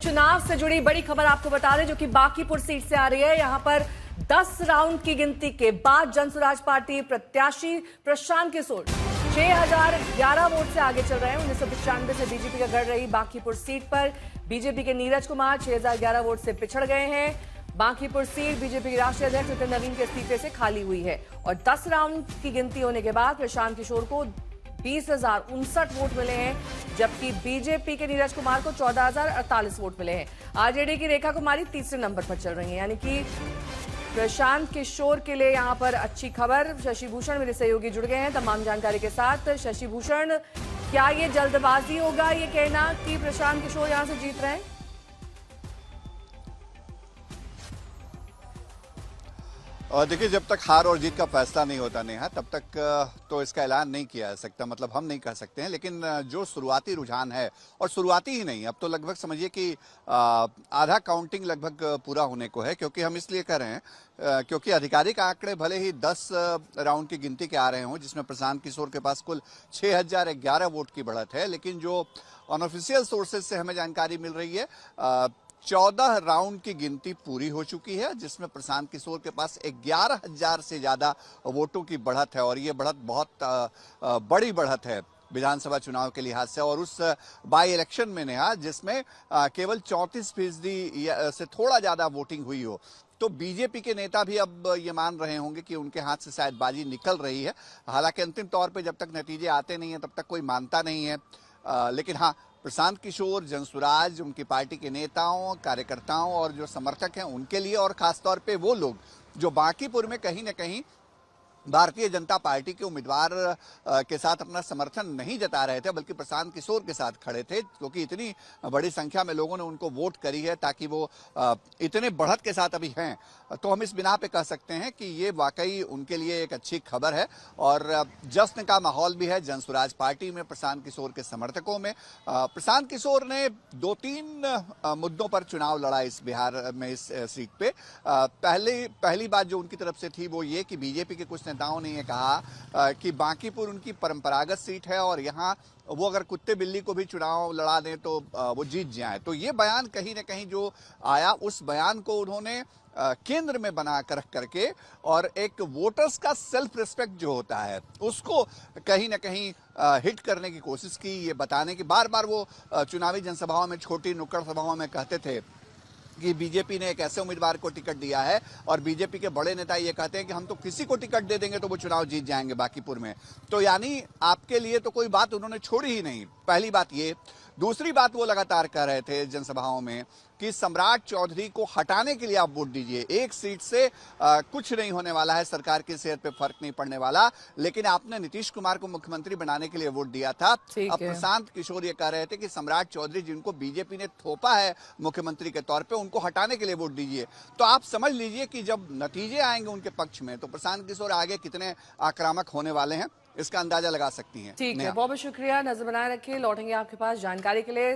चुनाव से जुड़ी बड़ी खबर आपको बता दें, जो कि बांकीपुर सीट से आ रही है। यहां पर 10 राउंड की गिनती के बाद जनसुराज पार्टी प्रत्याशी प्रशांत किशोर 6011 वोट से आगे चल रहे हैं। 1995 से बीजेपी का गढ़ रही बांकीपुर सीट पर बीजेपी के नीरज कुमार 6011 वोट से पिछड़ गए हैं। बांकीपुर सीट बीजेपी के राष्ट्रीय अध्यक्ष नितिन नवीन के इस्तीफे से खाली हुई है और 10 राउंड की गिनती होने के बाद प्रशांत किशोर को 20,059 वोट मिले हैं, जबकि बीजेपी के नीरज कुमार को 14,048 वोट मिले हैं। आरजेडी की रेखा कुमारी तीसरे नंबर पर चल रही हैं, यानी कि प्रशांत किशोर के लिए यहां पर अच्छी खबर। शशि भूषण मेरे सहयोगी जुड़ गए हैं तमाम जानकारी के साथ। शशि भूषण, क्या ये जल्दबाजी होगा ये कहना कि प्रशांत किशोर यहां से जीत रहे हैं? और देखिए, जब तक हार और जीत का फैसला नहीं होता नेहा, तब तक तो इसका ऐलान नहीं किया जा सकता। मतलब हम नहीं कह सकते हैं, लेकिन जो शुरुआती रुझान है, और शुरुआती ही नहीं, अब तो लगभग समझिए कि आधा काउंटिंग लगभग पूरा होने को है। क्योंकि हम इसलिए कह रहे हैं क्योंकि आधिकारिक आंकड़े भले ही 10 राउंड की गिनती के आ रहे हों, जिसमें प्रशांत किशोर के पास कुल 6011 वोट की बढ़त है, लेकिन जो अनऑफिशियल सोर्सेज से हमें जानकारी मिल रही है 14 राउंड की गिनती पूरी हो चुकी है, जिसमें प्रशांत किशोर के पास 11,000 से ज्यादा वोटों की बढ़त है। और ये बढ़त बहुत बड़ी बढ़त है विधानसभा चुनाव के लिहाज से। और उस बाई इलेक्शन में नेहा, जिसमें केवल 34% से थोड़ा ज्यादा वोटिंग हुई हो, तो बीजेपी के नेता भी अब ये मान रहे होंगे कि उनके हाथ से शायद बाजी निकल रही है। हालांकि अंतिम तौर पे जब तक नतीजे आते नहीं है तब तक कोई मानता नहीं है। लेकिन हाँ, प्रशांत किशोर, जनसुराज, उनकी पार्टी के नेताओं, कार्यकर्ताओं और जो समर्थक हैं उनके लिए, और खासतौर पे वो लोग जो बांकीपुर में कहीं ना कहीं भारतीय जनता पार्टी के उम्मीदवार के साथ अपना समर्थन नहीं जता रहे थे, बल्कि प्रशांत किशोर के साथ खड़े थे, क्योंकि इतनी बड़ी संख्या में लोगों ने उनको वोट करी है ताकि वो इतने बढ़त के साथ अभी हैं। तो हम इस बिना पे कह सकते हैं कि ये वाकई उनके लिए एक अच्छी खबर है। और जश्न का माहौल भी है जनसुराज पार्टी में, प्रशांत किशोर के समर्थकों में। प्रशांत किशोर ने 2-3 मुद्दों पर चुनाव लड़ा इस बिहार में, इस सीट पे। पहली बात जो उनकी तरफ से थी वो ये कि बीजेपी के कुछ नेताओं ने ये कहा कि बांकीपुर उनकी परंपरागत सीट है और यहाँ वो अगर कुत्ते बिल्ली को भी चुनाव लड़ा दें तो वो जीत जाए। तो ये बयान कहीं ना कहीं जो आया, उस बयान को उन्होंने केंद्र में बना कर रख करके, और एक वोटर्स का सेल्फ रिस्पेक्ट जो होता है उसको कहीं ना कहीं हिट करने की कोशिश की। ये बताने की, बार बार वो चुनावी जनसभाओं में, छोटी नुक्कड़ सभाओं में कहते थे कि बीजेपी ने एक ऐसे उम्मीदवार को टिकट दिया है, और बीजेपी के बड़े नेता ये कहते हैं कि हम तो किसी को टिकट दे देंगे तो वो चुनाव जीत जाएंगे बांकीपुर में। तो यानी आपके लिए तो कोई बात उन्होंने छोड़ी ही नहीं, पहली बात ये। दूसरी बात, वो लगातार कह रहे थे जनसभाओं में कि सम्राट चौधरी को हटाने के लिए आप वोट दीजिए। एक सीट से कुछ नहीं होने वाला है, सरकार की सेहत पे फर्क नहीं पड़ने वाला, लेकिन आपने नीतीश कुमार को मुख्यमंत्री बनाने के लिए वोट दिया था। अब प्रशांत किशोर ये कह रहे थे कि सम्राट चौधरी, जिनको बीजेपी ने थोपा है मुख्यमंत्री के तौर पे, उनको हटाने के लिए वोट दीजिए। तो आप समझ लीजिए कि जब नतीजे आएंगे उनके पक्ष में, तो प्रशांत किशोर आगे कितने आक्रामक होने वाले हैं, इसका अंदाजा लगा सकती हैं। ठीक है, बहुत बहुत शुक्रिया। नजर बनाए रखिए, लौटेंगे आपके पास जानकारी के लिए।